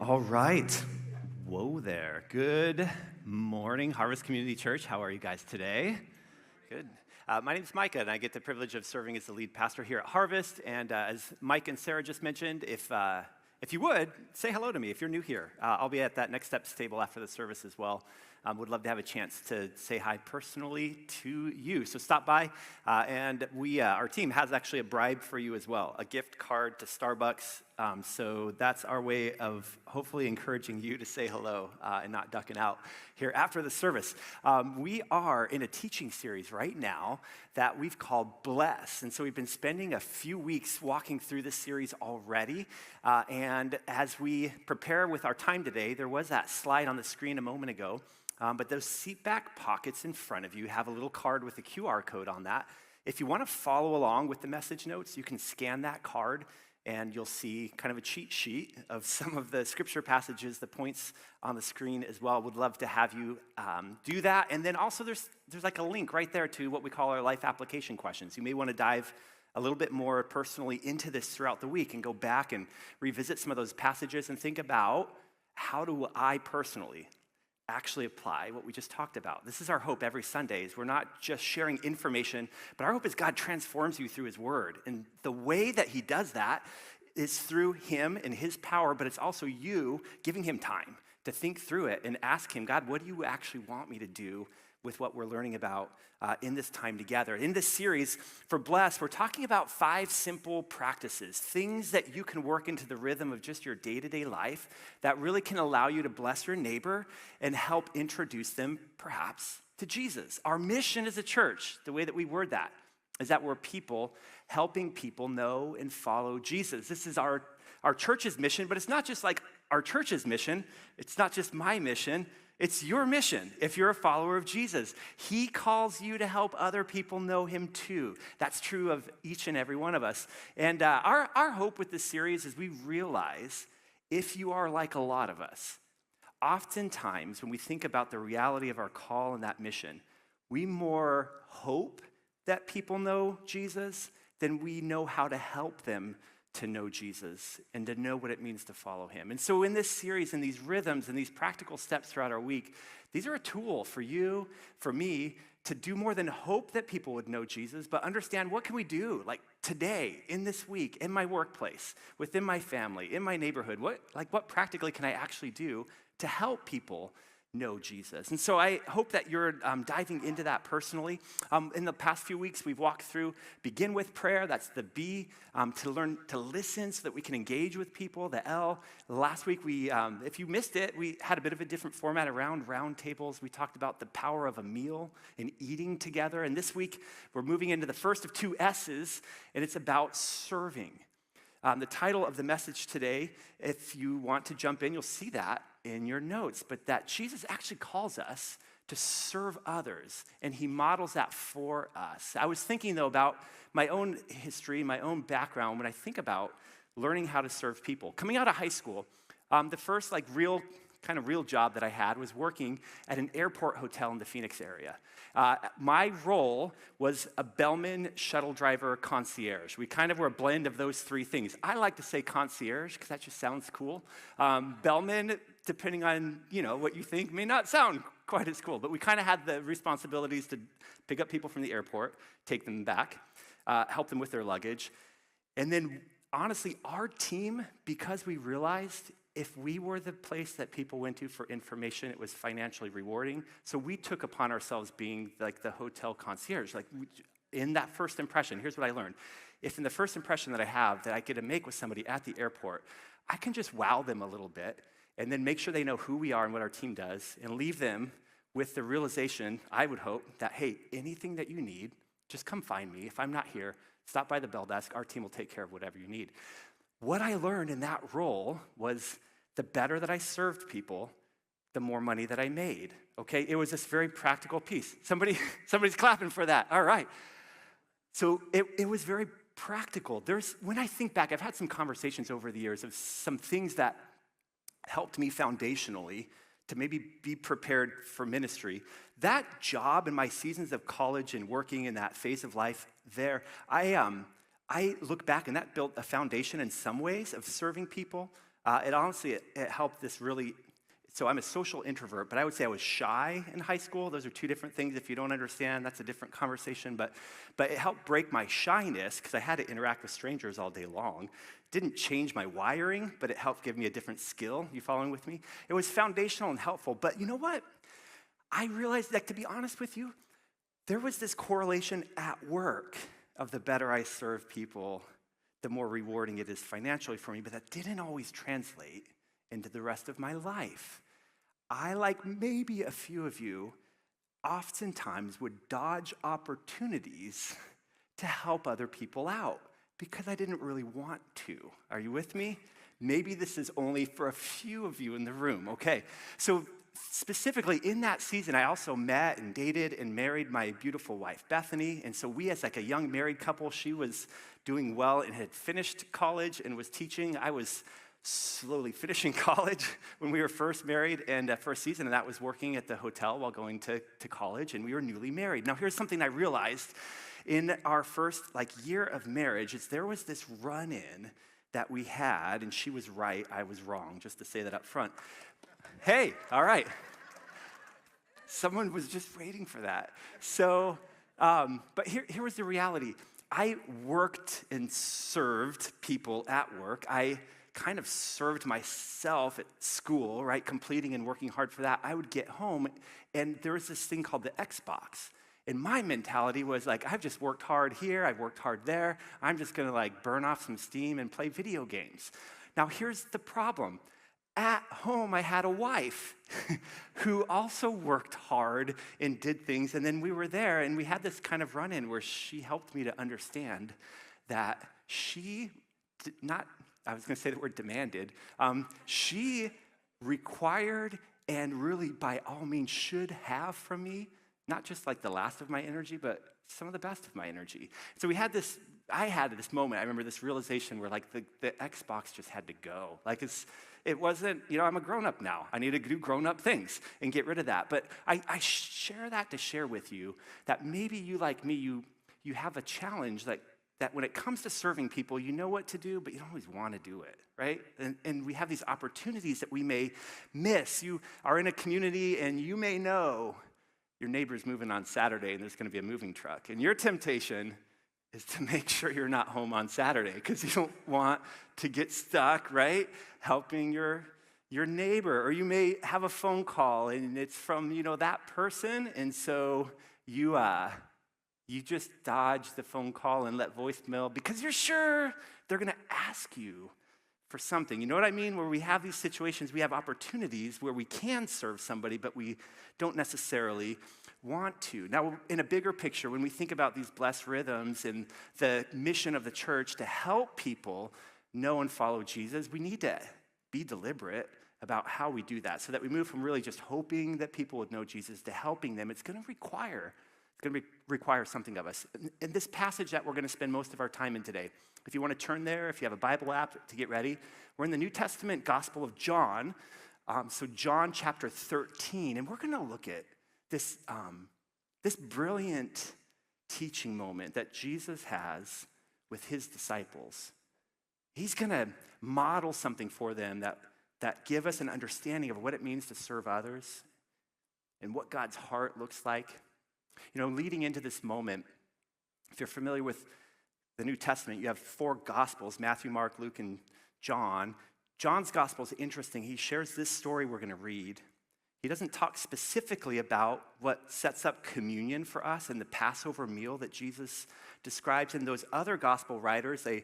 All right. Whoa there. Good morning, Harvest Community Church. How are you guys today? Good. My name is Micah, and I get the privilege of serving as the lead pastor here at Harvest. And as Mike and Sarah just mentioned, if you would, say hello to me if you're new here. I'll be at that Next Steps table after the service as well. Would love to have a chance to say hi personally to you. So stop by, and our team has actually a bribe for you as well, a gift card to Starbucks. So that's our way of hopefully encouraging you to say hello and not ducking out here after the service. We are in a teaching series right now that we've called Bless. And so we've been spending a few weeks walking through this series already. And as we prepare with our time today, there was that slide on the screen a moment ago. But those seat back pockets in front of you have a little card with a QR code on that. If you want to follow along with the message notes, you can scan that card and you'll see kind of a cheat sheet of some of the scripture passages, the points on the screen as well. Would love to have you do that. And then also there's like a link right there to what we call our life application questions. You may want to dive a little bit more personally into this throughout the week and go back and revisit some of those passages and think about, how do I personally actually apply what we just talked about? This is our hope every Sunday, is we're not just sharing information, but our hope is God transforms you through his word. And the way that he does that is through him and his power, but it's also you giving him time to think through it and ask him, God, what do you actually want me to do with what we're learning about in this time together? In this series for Bless, we're talking about 5 simple practices, things that you can work into the rhythm of just your day-to-day life that really can allow you to bless your neighbor and help introduce them perhaps to Jesus. Our mission as a church, the way that we word that, is that we're people helping people know and follow Jesus. This is our church's mission, but it's not just like our church's mission. It's not just my mission. It's your mission if you're a follower of Jesus. He calls you to help other people know him too. That's true of each and every one of us. And our hope with this series is we realize, if you are like a lot of us, oftentimes when we think about the reality of our call and that mission, we more hope that people know Jesus than we know how to help them to know Jesus and to know what it means to follow him. And so in this series, in these rhythms and these practical steps throughout our week, these are a tool for you, for me, to do more than hope that people would know Jesus, but understand, what can we do like today, in this week, in my workplace, within my family, in my neighborhood? What practically can I actually do to help people know Jesus? And so I hope that you're diving into that personally. In the past few weeks, we've walked through begin with prayer. That's the B, to learn to listen so that we can engage with people. The L, last week, if you missed it, we had a bit of a different format around round tables. We talked about the power of a meal and eating together. And this week, we're moving into the first of 2 S's, and it's about serving. The title of the message today, if you want to jump in, you'll see that in your notes, but that Jesus actually calls us to serve others, and he models that for us. I was thinking, though, about my own history, my own background, when I think about learning how to serve people. Coming out of high school, the first real job that I had was working at an airport hotel in the Phoenix area. My role was a Bellman shuttle driver concierge. We kind of were a blend of those 3 things. I like to say concierge because that just sounds cool. Bellman, depending on what you think, may not sound quite as cool, but we kind of had the responsibilities to pick up people from the airport, take them back, help them with their luggage. And then honestly, our team, because we realized if we were the place that people went to for information, it was financially rewarding. So we took upon ourselves being like the hotel concierge. In that first impression, here's what I learned. If in the first impression that I have that I get to make with somebody at the airport, I can just wow them a little bit and then make sure they know who we are and what our team does and leave them with the realization, I would hope, that, hey, anything that you need, just come find me. If I'm not here, stop by the bell desk. Our team will take care of whatever you need. What I learned in that role was the better that I served people, the more money that I made, okay? It was this very practical piece. Somebody's clapping for that, all right. So it was very practical. When I think back, I've had some conversations over the years of some things that helped me foundationally to maybe be prepared for ministry. That job in my seasons of college and working in that phase of life there, I look back and that built a foundation in some ways of serving people, It honestly, it helped this really. So I'm a social introvert, but I would say I was shy in high school. Those are two different things. If you don't understand, that's a different conversation. But it helped break my shyness because I had to interact with strangers all day long. Didn't change my wiring, but it helped give me a different skill. You following with me? It was foundational and helpful. But you know what? I realized that, to be honest with you, there was this correlation at work of the better I serve people, the more rewarding it is financially for me, but that didn't always translate into the rest of my life. I, like maybe a few of you, oftentimes would dodge opportunities to help other people out because I didn't really want to. Are you with me? Maybe this is only for a few of you in the room. Okay, so specifically in that season, I also met and dated and married my beautiful wife, Bethany. And so we, as like a young married couple, she was doing well and had finished college and was teaching. I was slowly finishing college when we were first married and first season, and that was working at the hotel while going to college, and we were newly married. Now, here's something I realized in our first year of marriage is there was this run-in that we had, and she was right, I was wrong, just to say that up front. Hey, all right. Someone was just waiting for that. So, but here was the reality. I worked and served people at work. I kind of served myself at school, right? Completing and working hard for that. I would get home, and there was this thing called the Xbox. And my mentality was I've just worked hard here, I've worked hard there. I'm just gonna burn off some steam and play video games. Now, here's the problem. At home, I had a wife who also worked hard and did things, and then we were there, and we had this kind of run-in where she helped me to understand that she did not, I was gonna say the word demanded, she required and really by all means should have from me, not just the last of my energy, but some of the best of my energy. So I had this moment, I remember this realization where the Xbox just had to go. It wasn't, I'm a grown-up now. I need to do grown-up things and get rid of that. But I share that to share with you that maybe you, like me, you have a challenge that when it comes to serving people, you know what to do, but you don't always want to do it, right? And we have these opportunities that we may miss. You are in a community and you may know your neighbor's moving on Saturday and there's going to be a moving truck. And your temptation is to make sure you're not home on Saturday because you don't want to get stuck, right? Helping your neighbor. Or you may have a phone call and it's from, that person. And so you just dodge the phone call and let voicemail because you're sure they're going to ask you for something. You know what I mean? Where we have these situations, we have opportunities where we can serve somebody, but we don't necessarily want to. Now, in a bigger picture, when we think about these blessed rhythms and the mission of the church to help people know and follow Jesus, we need to be deliberate about how we do that so that we move from really just hoping that people would know Jesus to helping them. It's going to require something of us. In this passage that we're going to spend most of our time in today, if you want to turn there, if you have a Bible app to get ready, we're in the New Testament Gospel of John, so John chapter 13, and we're going to look at this brilliant teaching moment that Jesus has with his disciples. He's going to model something for them that give us an understanding of what it means to serve others and what God's heart looks like. Leading into this moment, if you're familiar with the New Testament, you have 4 Gospels, Matthew, Mark, Luke, and John. John's Gospel is interesting. He shares this story we're going to read. He doesn't talk specifically about what sets up communion for us and the Passover meal that Jesus describes. And those other Gospel writers, they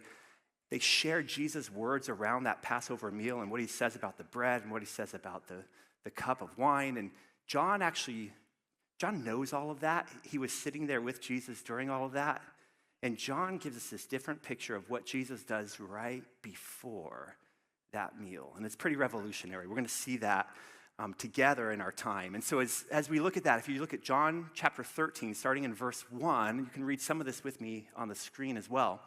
share Jesus' words around that Passover meal and what he says about the bread and what he says about the cup of wine. And John knows all of that. He was sitting there with Jesus during all of that. And John gives us this different picture of what Jesus does right before that meal. And it's pretty revolutionary. We're going to see that together in our time. And so as we look at that, if you look at John chapter 13, starting in verse 1, you can read some of this with me on the screen as well.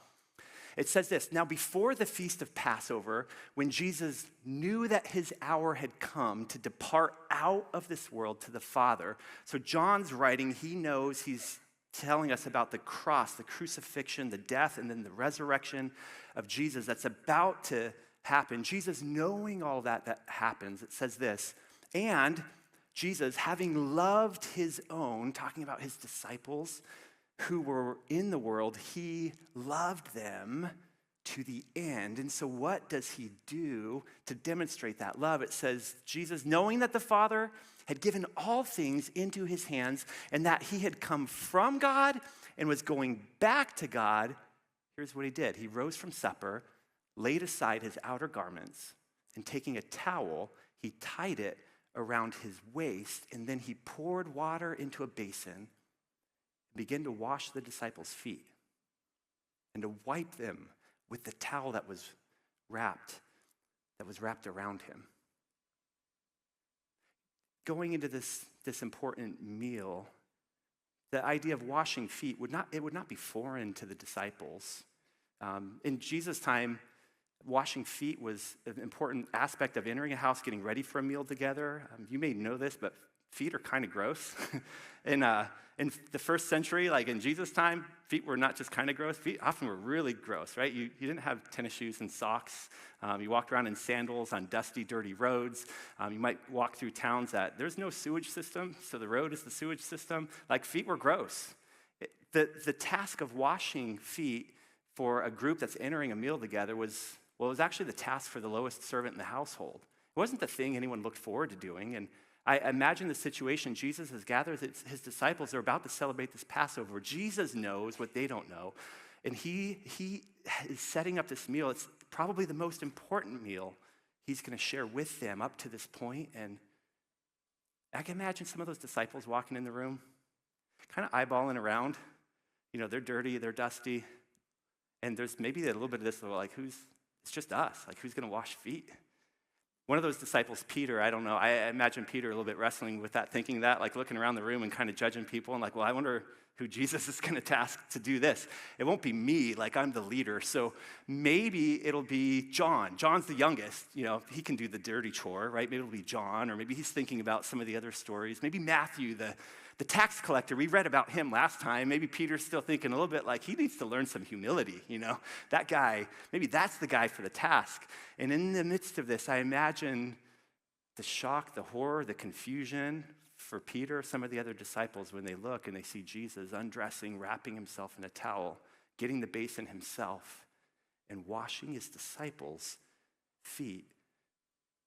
It says this: "Now before the feast of Passover, when Jesus knew that his hour had come to depart out of this world to the Father," so John's writing, he knows he's telling us about the cross, the crucifixion, the death, and then the resurrection of Jesus that's about to happen, Jesus knowing all that happens, it says this, and Jesus, having loved his own, talking about his disciples who were in the world, he loved them to the end. And so what does he do to demonstrate that love? It says, Jesus, knowing that the Father had given all things into his hands and that he had come from God and was going back to God, here's what he did. He rose from supper, laid aside his outer garments, and taking a towel, he tied it around his waist, and then he poured water into a basin and began to wash the disciples' feet and to wipe them with the towel that was wrapped around him. Going into this important meal, the idea of washing feet would not be foreign to the disciples. In Jesus' time, washing feet was an important aspect of entering a house, getting ready for a meal together. You may know this, but feet are kind of gross. In the first century, like in Jesus' time, feet were not just kind of gross. Feet often were really gross, right? You didn't have tennis shoes and socks. You walked around in sandals on dusty, dirty roads. You might walk through towns that there's no sewage system, so the road is the sewage system. Like, feet were gross. The task of washing feet for a group that's entering a meal together was actually the task for the lowest servant in the household. It wasn't the thing anyone looked forward to doing. And I imagine the situation. Jesus has gathered his disciples. They're about to celebrate this Passover. Jesus knows what they don't know. And he is setting up this meal. It's probably the most important meal he's going to share with them up to this point. And I can imagine some of those disciples walking in the room, kind of eyeballing around. You know, they're dirty, they're dusty. And there's maybe a little bit of this, like, it's just us. Like, who's going to wash feet? One of those disciples, Peter, I don't know. I imagine Peter a little bit wrestling with that, thinking that, like looking around the room and kind of judging people and like, well, I wonder who Jesus is going to task to do this. It won't be me, like I'm the leader. So maybe it'll be John. John's the youngest. You know, he can do the dirty chore, right? Maybe it'll be John, or maybe he's thinking about some of the other stories. Maybe Matthew, the tax collector, we read about him last time. Maybe Peter's still thinking a little bit like he needs to learn some humility, you know? That guy, maybe that's the guy for the task. And in the midst of this, I imagine the shock, the horror, the confusion for Peter, some of the other disciples, when they look and they see Jesus undressing, wrapping himself in a towel, getting the basin himself, and washing his disciples' feet.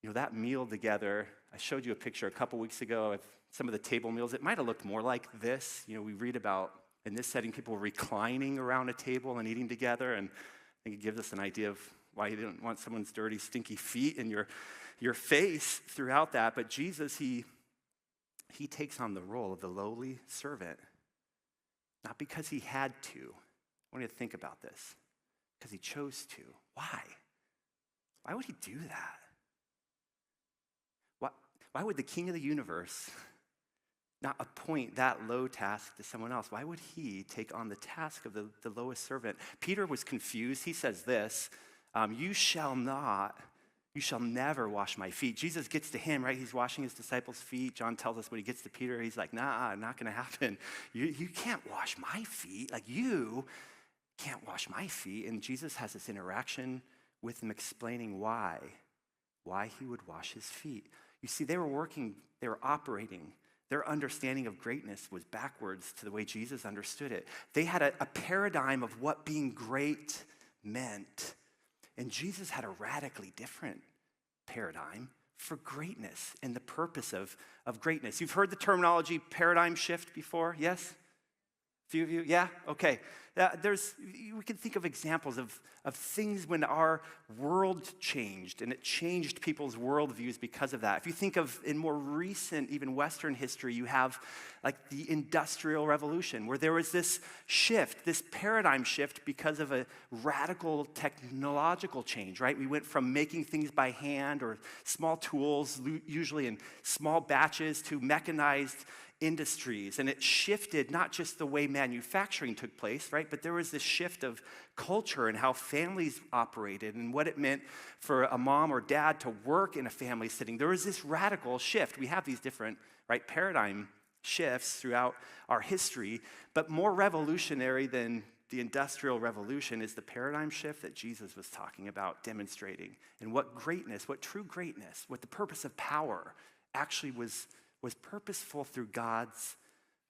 You know, that meal together, I showed you a picture a couple weeks ago of some of the table meals. It might have looked more like this. You know, we read about, in this setting, people reclining around a table and eating together, and I think it gives us an idea of why you didn't want someone's dirty, stinky feet in your face throughout that. But Jesus, he takes on the role of the lowly servant, not because he had to. I want you to think about this. Because he chose to. Why? Why would he do that? Why would the king of the universe not appoint that low task to someone else? Why would he take on the task of the lowest servant? Peter was confused. He says this, you shall never wash my feet. Jesus gets to him, right? He's washing his disciples' feet. John tells us when he gets to Peter, he's like, nah, not going to happen. You can't wash my feet. Like, you can't wash my feet. And Jesus has this interaction with him explaining why he would wash his feet. You see, they were operating. Their understanding of greatness was backwards to the way Jesus understood it. They had a paradigm of what being great meant. And Jesus had a radically different paradigm for greatness and the purpose of greatness. You've heard the terminology paradigm shift before, yes? A few of you, yeah? Okay. We can think of examples of things when our world changed, and it changed people's worldviews because of that. If you think of in more recent, even Western history, you have like the Industrial Revolution, where there was this shift, this paradigm shift because of a radical technological change, right? We went from making things by hand or small tools, usually in small batches, to mechanized industries. And it shifted not just the way manufacturing took place, right? But there was this shift of culture and how families operated and what it meant for a mom or dad to work in a family setting. There was this radical shift. We have these different, paradigm shifts throughout our history, but more revolutionary than the Industrial Revolution is the paradigm shift that Jesus was talking about, demonstrating, and what greatness, what true greatness, what the purpose of power actually was purposeful through God's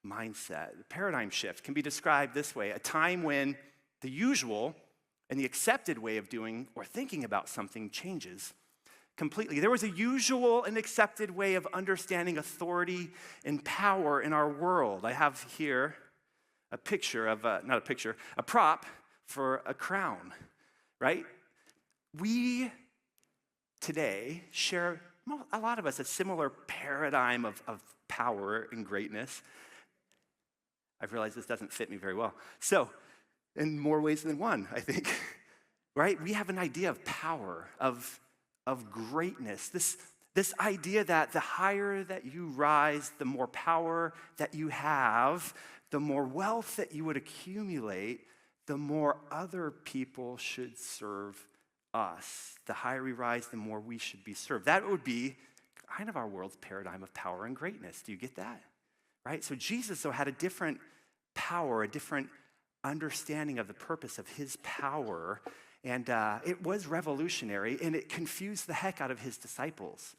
mindset. The paradigm shift can be described this way: a time when the usual and the accepted way of doing or thinking about something changes completely. There was a usual and accepted way of understanding authority and power in our world. I have here a picture of, a prop for a crown, right? We today share, a lot of us, a similar paradigm of power and greatness. I've realized this doesn't fit me very well. So, in more ways than one, I think, right? We have an idea of power, of greatness. This idea that the higher that you rise, the more power that you have, the more wealth that you would accumulate, the more other people should serve us. The higher we rise, the more we should be served. That would be kind of our world's paradigm of power and greatness. Do you get that? Right? So Jesus, though, had a different power, a different understanding of the purpose of his power, and it was revolutionary, and it confused the heck out of his disciples.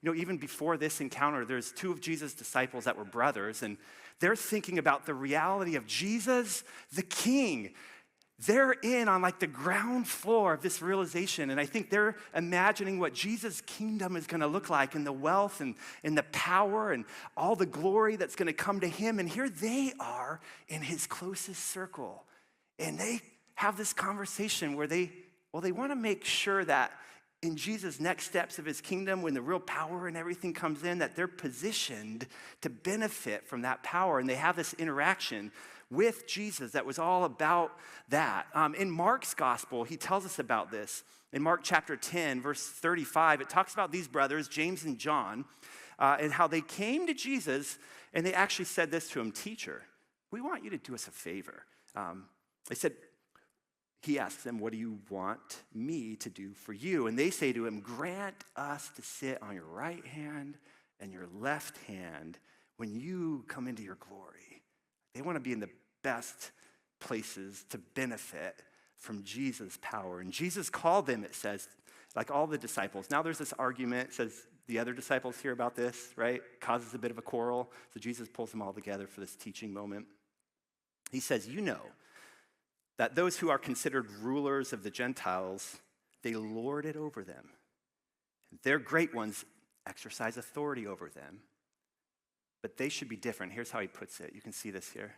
You know, even before this encounter, there's two of Jesus' disciples that were brothers, and they're thinking about the reality of Jesus, the King. They're in on like the ground floor of this realization, and I think they're imagining what Jesus' kingdom is going to look like, and the wealth and the power and all the glory that's going to come to him. And here they are in his closest circle, and they have this conversation where they want to make sure that in Jesus' next steps of his kingdom, when the real power and everything comes in, that they're positioned to benefit from that power. And they have this interaction with Jesus that was all about that. In Mark's gospel, he tells us about this. In Mark chapter 10, verse 35, it talks about these brothers, James and John, and how they came to Jesus, and they actually said this to him: "Teacher, we want you to do us a favor." He asks them, "What do you want me to do for you?" And they say to him, "Grant us to sit on your right hand and your left hand when you come into your glory." They want to be in the best places to benefit from Jesus' power. And Jesus called them, it says, like all the disciples. Now there's this argument, it says the other disciples hear about this, right? Causes a bit of a quarrel. So Jesus pulls them all together for this teaching moment. He says, "You know that those who are considered rulers of the Gentiles, they lord it over them. Their great ones exercise authority over them. But they should be different." Here's how he puts it. You can see this here.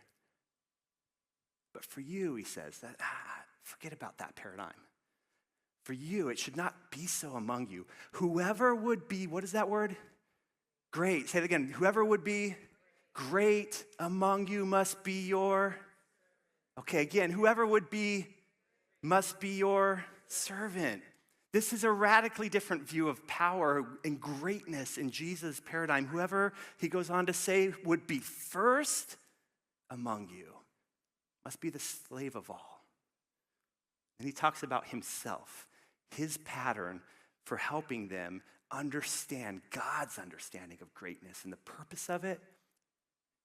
"But for you," he says, forget about that paradigm. "For you, it should not be so among you. Whoever would be," what is that word? Great. Say it again. "Whoever would be great among you must be your..." Okay, again, "Whoever would be must be your servant." This is a radically different view of power and greatness in Jesus' paradigm. Whoever, he goes on to say, would be first among you must be the slave of all. And he talks about himself, his pattern for helping them understand God's understanding of greatness and the purpose of it.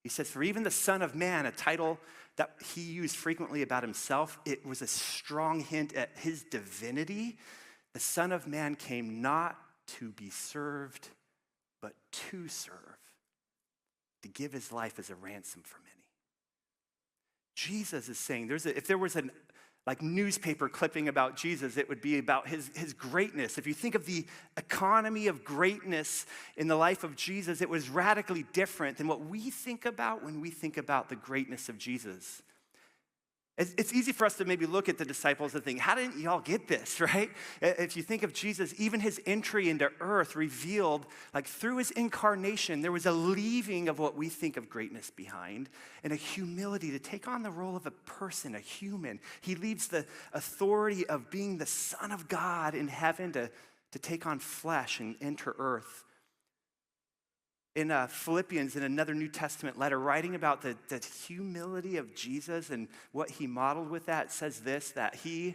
He says, "For even the Son of Man," a title that he used frequently about himself, it was a strong hint at his divinity. The Son of Man came not to be served, but to serve, to give his life as a ransom for many. Jesus is saying, if there was a newspaper clipping about Jesus, it would be about his greatness. If you think of the economy of greatness in the life of Jesus, it was radically different than what we think about when we think about the greatness of Jesus. It's easy for us to maybe look at the disciples and think, how didn't y'all get this, right? If you think of Jesus, even his entry into earth revealed, through his incarnation, there was a leaving of what we think of greatness behind and a humility to take on the role of a person, a human. He leaves the authority of being the Son of God in heaven to take on flesh and enter earth. In Philippians, in another New Testament letter, writing about the humility of Jesus and what he modeled with that, says this, that he,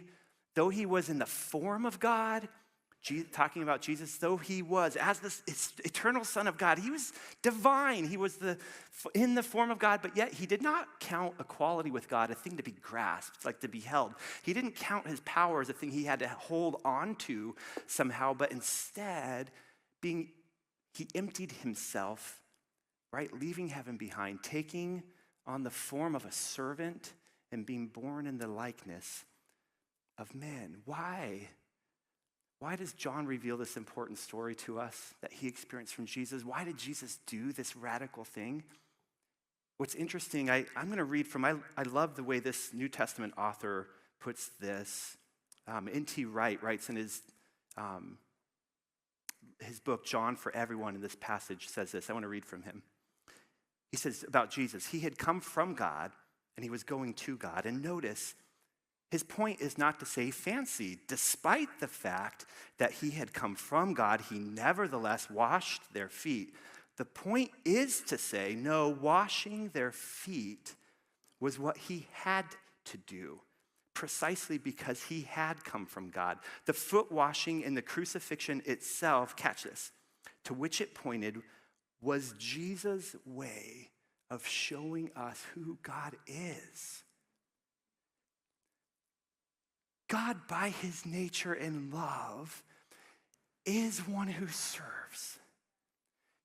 though he was in the form of God, talking about Jesus, though he was, as this eternal Son of God, he was divine. He was in the form of God, but yet he did not count equality with God a thing to be grasped, like to be held. He didn't count his power as a thing he had to hold on to somehow, but instead, he emptied himself, right, leaving heaven behind, taking on the form of a servant and being born in the likeness of men. Why? Why does John reveal this important story to us that he experienced from Jesus? Why did Jesus do this radical thing? What's interesting, I'm going to read from, I love the way this New Testament author puts this. N.T. Wright writes in his book, John for Everyone, in this passage says this. I want to read from him. He says about Jesus, he had come from God and he was going to God. And notice, his point is not to say fancy. Despite the fact that he had come from God, he nevertheless washed their feet. The point is to say, no, washing their feet was what he had to do, precisely because he had come from God. The foot washing and the crucifixion itself, catch this, to which it pointed was Jesus' way of showing us who God is. God, by his nature and love, is one who serves.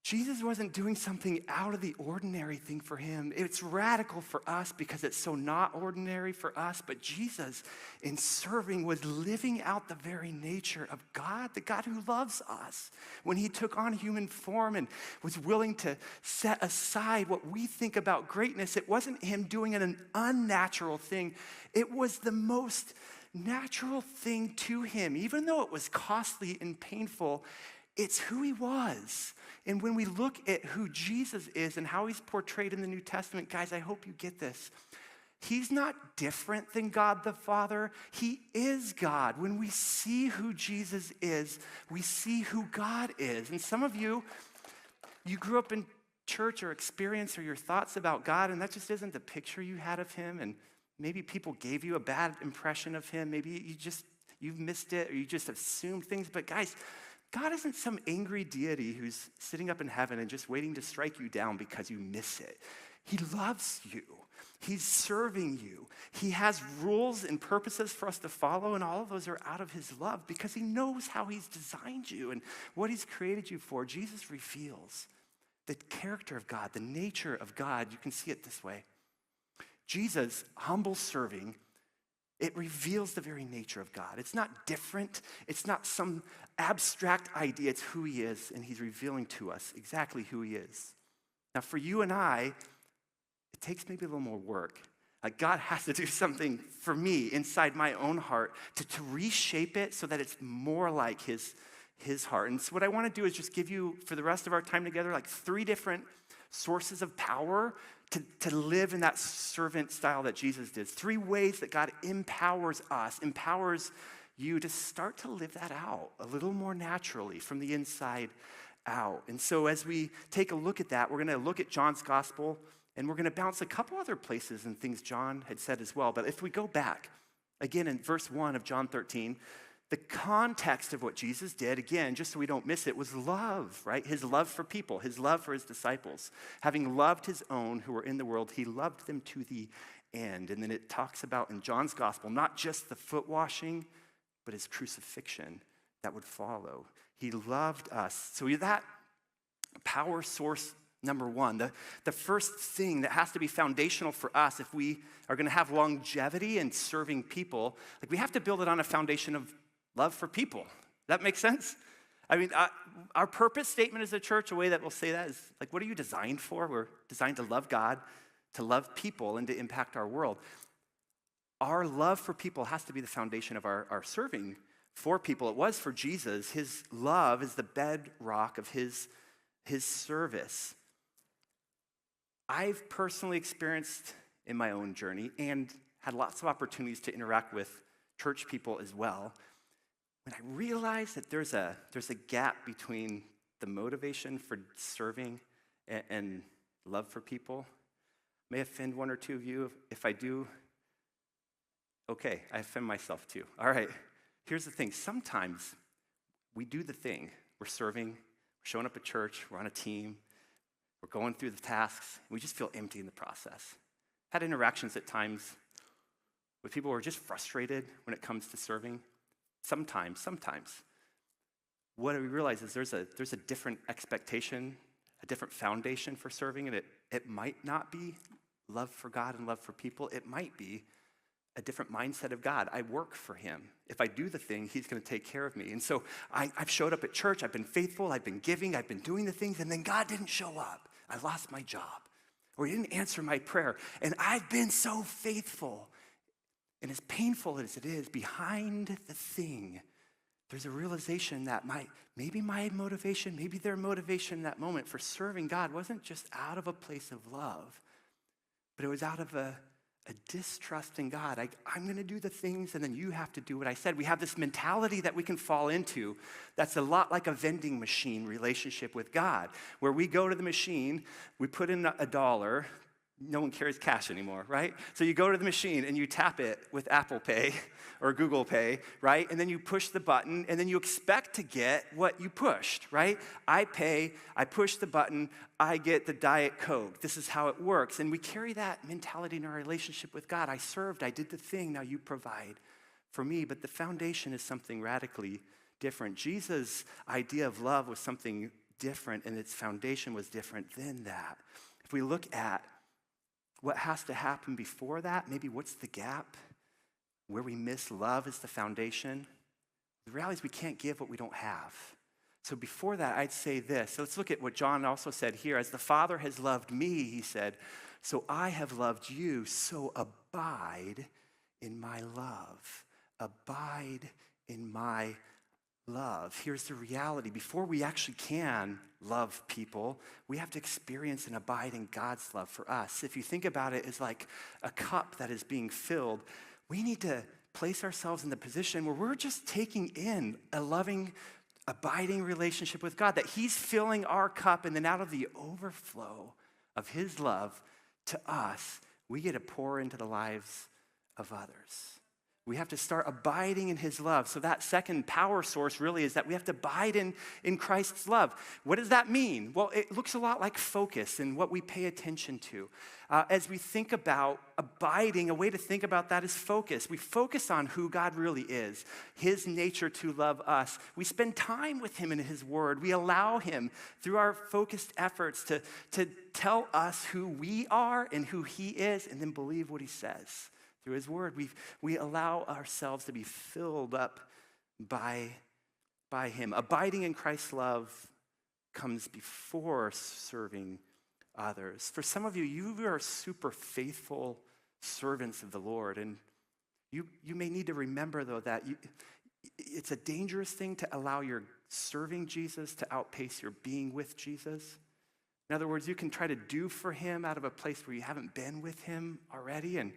Jesus wasn't doing something out of the ordinary thing for him. It's radical for us because it's so not ordinary for us. But Jesus, in serving, was living out the very nature of God, the God who loves us. When he took on human form and was willing to set aside what we think about greatness, it wasn't him doing an unnatural thing. It was the most natural thing to him. Even though it was costly and painful, it's who he was. And when we look at who Jesus is and how he's portrayed in the New Testament, guys, I hope you get this. He's not different than God the Father. He is God. When we see who Jesus is, we see who God is. And some of you grew up in church or experience or your thoughts about God, and that just isn't the picture you had of him. And maybe people gave you a bad impression of him. Maybe you've missed it or you just assumed things. But guys, God isn't some angry deity who's sitting up in heaven and just waiting to strike you down because you miss it. He loves you. He's serving you. He has rules and purposes for us to follow, and all of those are out of his love because he knows how he's designed you and what he's created you for. Jesus reveals the character of God, the nature of God. You can see it this way. Jesus, humble serving, it reveals the very nature of God. It's not different. It's not some abstract idea. It's who he is, and he's revealing to us exactly who he is. Now, for you and I, it takes maybe a little more work. Like God has to do something for me inside my own heart to reshape it so that it's more like his heart. And so what I want to do is just give you, for the rest of our time together, like 3 different sources of power to live in that servant style that Jesus did. 3 ways that God empowers us, empowers you to start to live that out a little more naturally from the inside out. And so as we take a look at that, we're going to look at John's gospel, and we're going to bounce a couple other places and things John had said as well. But if we go back, again in verse 1 of John 13, the context of what Jesus did, again, just so we don't miss it, was love, right? His love for people, his love for his disciples. Having loved his own who were in the world, he loved them to the end. And then it talks about in John's gospel, not just the foot washing, but his crucifixion that would follow. He loved us. So that power source number 1, the first thing that has to be foundational for us if we are going to have longevity in serving people, like we have to build it on a foundation of love for people. That makes sense? I mean, our purpose statement as a church, a way that we'll say that is like, what are you designed for? We're designed to love God, to love people, and to impact our world. Our love for people has to be the foundation of our serving for people. It was for Jesus. His love is the bedrock of his service. I've personally experienced in my own journey and had lots of opportunities to interact with church people as well. When I realized that there's a gap between the motivation for serving and love for people, may offend 1 or 2 of you. If I do, okay, I offend myself too. All right, here's the thing. Sometimes we do the thing. We're serving, we're showing up at church, we're on a team, we're going through the tasks, and we just feel empty in the process. Had interactions at times with people who are just frustrated when it comes to serving. Sometimes. What we realize is there's a different expectation, a different foundation for serving, and it might not be love for God and love for people. It might be a different mindset of God. I work for him. If I do the thing, he's going to take care of me. And so I've showed up at church. I've been faithful. I've been giving. I've been doing the things. And then God didn't show up. I lost my job. Or he didn't answer my prayer. And I've been so faithful. And as painful as it is, behind the thing, there's a realization that maybe my motivation, maybe their motivation in that moment for serving God wasn't just out of a place of love, but it was out of a distrust in God. I'm going to do the things, and then you have to do what I said. We have this mentality that we can fall into that's a lot like a vending machine relationship with God, where we go to the machine, we put in $1. No one carries cash anymore, right? So you go to the machine and you tap it with Apple Pay or Google Pay, right? And then you push the button, and then you expect to get what you pushed, right? I pay, I push the button, I get the Diet Coke. This is how it works. And we carry that mentality in our relationship with God. I served, I did the thing, now you provide for me. But the foundation is something radically different. Jesus' idea of love was something different, and its foundation was different than that. If we look at what has to happen before that, maybe what's the gap? Where we miss love is the foundation. The reality is we can't give what we don't have. So before that, I'd say this. So let's look at what John also said here. As the Father has loved me, he said, so I have loved you, so abide in my love. Abide in my love. Here's the reality. Before we actually can love people, we have to experience and abide in God's love for us. If you think about it as like a cup that is being filled, we need to place ourselves in the position where we're just taking in a loving, abiding relationship with God, that he's filling our cup, and then out of the overflow of his love to us, we get to pour into the lives of others. We have to start abiding in his love. So that second power source really is that we have to abide in Christ's love. What does that mean? Well, it looks a lot like focus and what we pay attention to. As we think about abiding, a way to think about that is focus. We focus on who God really is, his nature to love us. We spend time with him in his word. We allow him through our focused efforts to tell us who we are and who he is, and then believe what he says. Through his word, we allow ourselves to be filled up by him. Abiding in Christ's love comes before serving others. For some of you, you are super faithful servants of the Lord, and you may need to remember, though, that it's a dangerous thing to allow your serving Jesus to outpace your being with Jesus. In other words, you can try to do for him out of a place where you haven't been with him already, and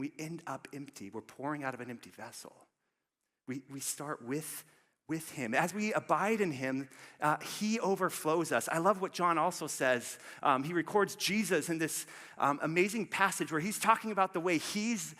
we end up empty. We're pouring out of an empty vessel. We start with him. As we abide in him, he overflows us. I love what John also says. He records Jesus in this amazing passage where he's talking about the way he's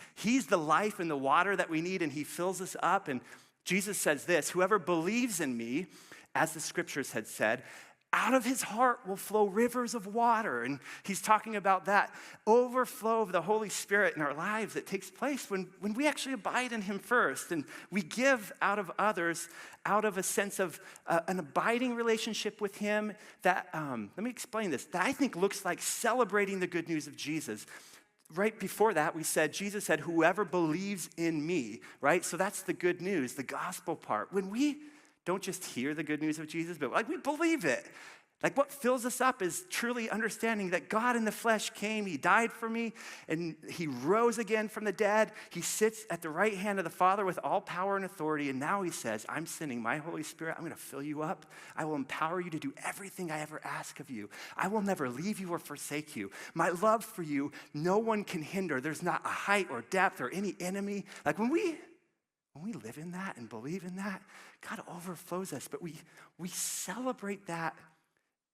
the life and the water that we need, and he fills us up. And Jesus says this, whoever believes in me, as the scriptures had said, out of his heart will flow rivers of water. And he's talking about that overflow of the Holy Spirit in our lives that takes place when we actually abide in him first. And we give out of others, out of a sense of an abiding relationship with him that, let me explain this, that I think looks like celebrating the good news of Jesus. Right before that, Jesus said, whoever believes in me, right? So that's the good news, the gospel part. When we don't just hear the good news of Jesus, but we believe it. What fills us up is truly understanding that God in the flesh came, he died for me, and he rose again from the dead. He sits at the right hand of the Father with all power and authority, and now he says, I'm sending my Holy Spirit. I'm going to fill you up. I will empower you to do everything I ever ask of you. I will never leave you or forsake you. My love for you, no one can hinder. There's not a height or depth or any enemy. When we live in that and believe in that, God overflows us, but we celebrate that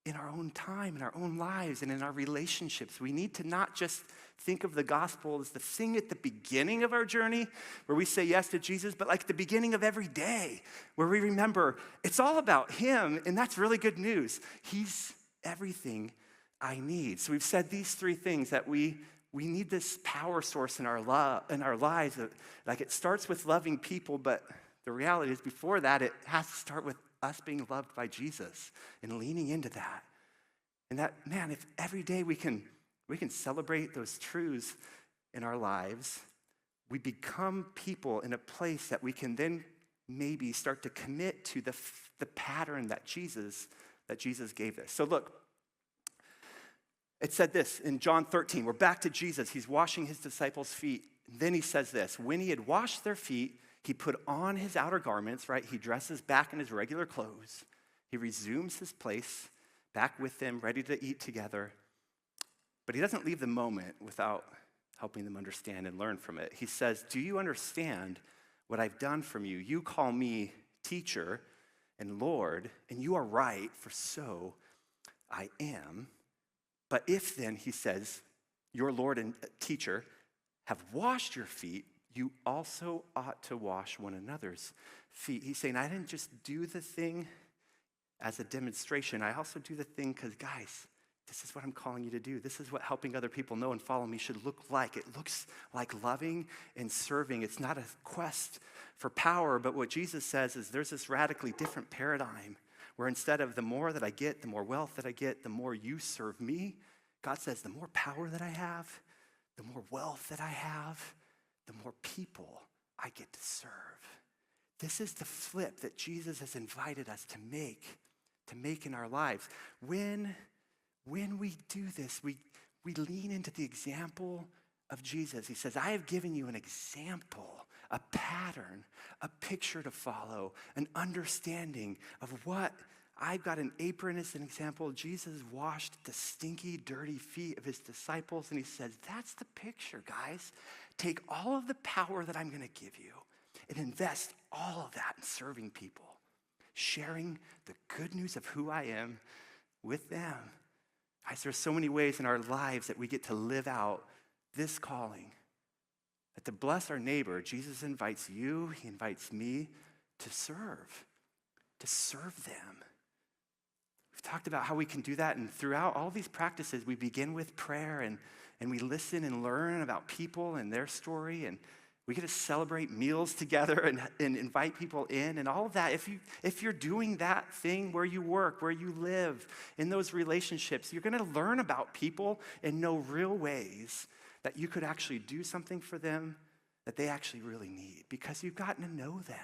in our own time, in our own lives, and in our relationships. We need to not just think of the gospel as the thing at the beginning of our journey where we say yes to Jesus, but like the beginning of every day where we remember it's all about him, and that's really good news. He's everything I need. So we've said these three things, that we need this power source in our lives. Like it starts with loving people, but the reality is before that, it has to start with us being loved by Jesus and leaning into that. And that, man, if every day we can celebrate those truths in our lives, we become people in a place that we can then maybe start to commit to the pattern that Jesus gave us. So look, it said this in John 13. We're back to Jesus. He's washing his disciples' feet. And then he says this: when he had washed their feet, he put on his outer garments, right? He dresses back in his regular clothes. He resumes his place back with them, ready to eat together. But he doesn't leave the moment without helping them understand and learn from it. He says, do you understand what I've done from you? You call me teacher and Lord, and you are right, for so I am. But if then, he says, your Lord and teacher have washed your feet, you also ought to wash one another's feet. He's saying, I didn't just do the thing as a demonstration. I also do the thing because, guys, this is what I'm calling you to do. This is what helping other people know and follow me should look like. It looks like loving and serving. It's not a quest for power, but what Jesus says is there's this radically different paradigm where instead of the more that I get, the more wealth that I get, the more you serve me, God says the more power that I have, the more wealth that I have, the more people I get to serve. This is the flip that Jesus has invited us to make in our lives. When we do this, we lean into the example of Jesus. He says, I have given you an example, a pattern, a picture to follow, an understanding of what I've got. An apron as an example. Jesus washed the stinky, dirty feet of his disciples, and he says, that's the picture, guys. Take all of the power that I'm going to give you and invest all of that in serving people, sharing the good news of who I am with them. Guys, there's so many ways in our lives that we get to live out this calling. That to bless our neighbor, Jesus invites you, he invites me to serve them. We've talked about how we can do that, and throughout all these practices, we begin with prayer and we listen and learn about people and their story, and we get to celebrate meals together and invite people in and all of that. If you're doing that thing where you work, where you live, in those relationships, you're going to learn about people and know real ways that you could actually do something for them that they actually really need because you've gotten to know them.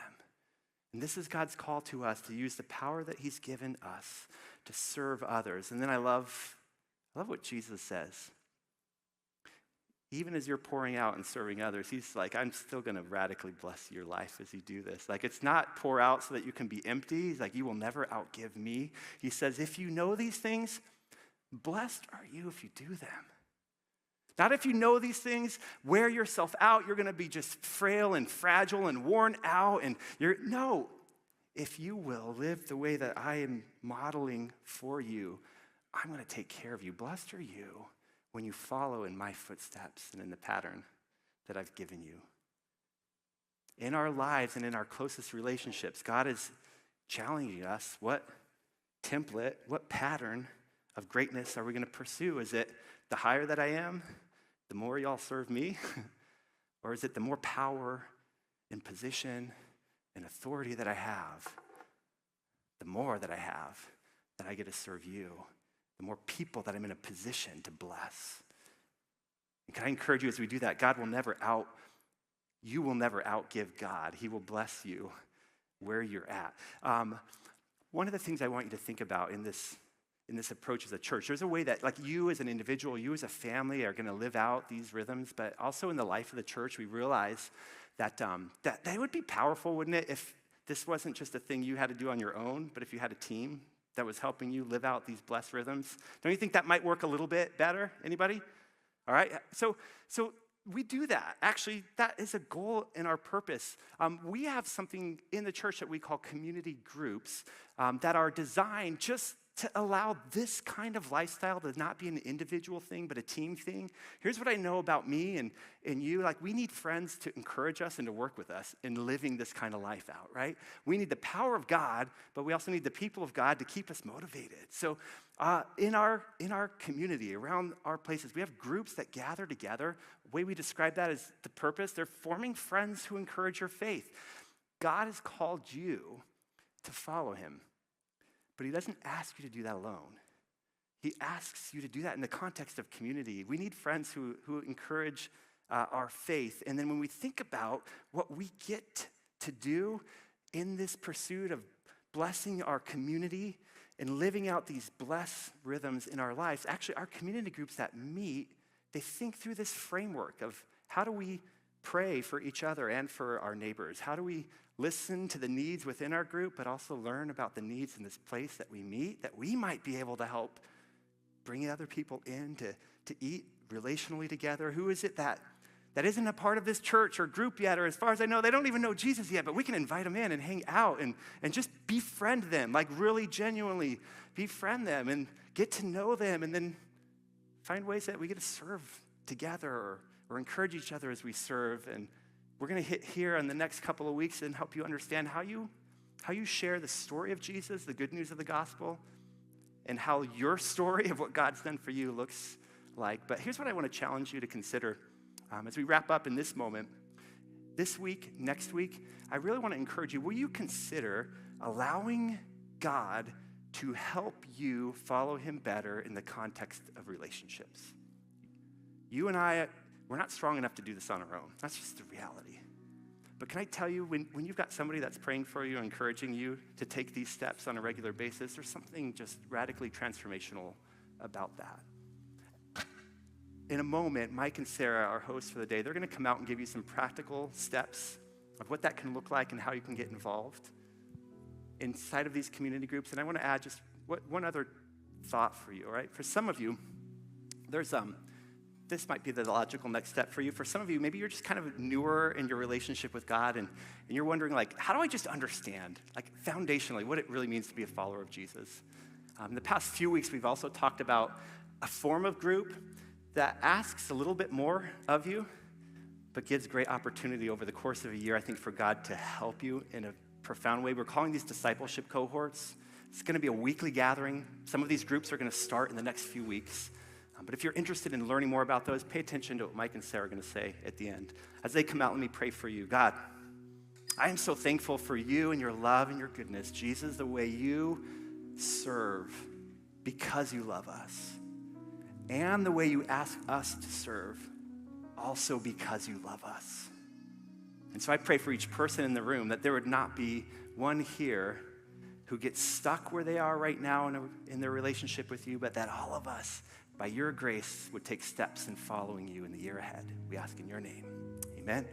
And this is God's call to us to use the power that he's given us to serve others. And then I love what Jesus says. Even as you're pouring out and serving others, he's like, I'm still going to radically bless your life as you do this. Like, it's not pour out so that you can be empty. He's like, you will never outgive me. He says, if you know these things, blessed are you if you do them. Not if you know these things, wear yourself out, you're going to be just frail and fragile and worn out. No, if you will live the way that I am modeling for you, I'm going to take care of you. Blessed are you when you follow in my footsteps and in the pattern that I've given you. In our lives and in our closest relationships, God is challenging us. What template, what pattern of greatness are we going to pursue? Is it the higher that I am, the more y'all serve me? Or is it the more power and position and authority that I have, the more that I have, that I get to serve you? The more people that I'm in a position to bless. And can I encourage you as we do that, you will never outgive God. He will bless you where you're at. One of the things I want you to think about in this approach as a church, there's a way that like you as an individual, you as a family are going to live out these rhythms, but also in the life of the church, we realize that that would be powerful, wouldn't it, if this wasn't just a thing you had to do on your own, but if you had a team that was helping you live out these blessed rhythms. Don't you think that might work a little bit better? Anybody? All right. So we do that. Actually, that is a goal in our purpose. We have something in the church that we call community groups that are designed just to allow this kind of lifestyle to not be an individual thing, but a team thing. Here's what I know about me and you. Like, we need friends to encourage us and to work with us in living this kind of life out, right? We need the power of God, but we also need the people of God to keep us motivated. So in our community, around our places, we have groups that gather together. The way we describe that is the purpose. They're forming friends who encourage your faith. God has called you to follow him. But he doesn't ask you to do that alone. He asks you to do that in the context of community. We need friends who encourage our faith. And then when we think about what we get to do in this pursuit of blessing our community and living out these blessed rhythms in our lives, actually our community groups that meet, they think through this framework of how do we pray for each other and for our neighbors? How do we listen to the needs within our group, but also learn about the needs in this place that we meet, that we might be able to help bring other people in to eat relationally together? Who is it that isn't a part of this church or group yet, or as far as I know, they don't even know Jesus yet, but we can invite them in and hang out and just befriend them, like really genuinely befriend them and get to know them, and then find ways that we get to serve together or encourage each other as we serve. And we're going to hit here in the next couple of weeks and help you understand how you share the story of Jesus, the good news of the gospel, and how your story of what God's done for you looks like. But here's what I want to challenge you to consider as we wrap up in this moment. This week, next week, I really want to encourage you, will you consider allowing God to help you follow him better in the context of relationships? You and I, we're not strong enough to do this on our own. That's just the reality. But can I tell you, when you've got somebody that's praying for you, encouraging you to take these steps on a regular basis, there's something just radically transformational about that. In a moment, Mike and Sarah, our hosts for the day, they're going to come out and give you some practical steps of what that can look like and how you can get involved inside of these community groups. And I want to add just one other thought for you, all right? For some of you, there's this might be the logical next step for you. For some of you, maybe you're just kind of newer in your relationship with God, and you're wondering, like, how do I just understand, like, foundationally, what it really means to be a follower of Jesus? In the past few weeks, we've also talked about a form of group that asks a little bit more of you, but gives great opportunity over the course of a year, I think, for God to help you in a profound way. We're calling these discipleship cohorts. It's going to be a weekly gathering. Some of these groups are going to start in the next few weeks. But if you're interested in learning more about those, pay attention to what Mike and Sarah are going to say at the end. As they come out, let me pray for you. God, I am so thankful for you and your love and your goodness. Jesus, the way you serve because you love us, and the way you ask us to serve also because you love us. And so I pray for each person in the room that there would not be one here who gets stuck where they are right now in their relationship with you, but that all of us, by your grace, would take steps in following you in the year ahead. We ask in your name. Amen.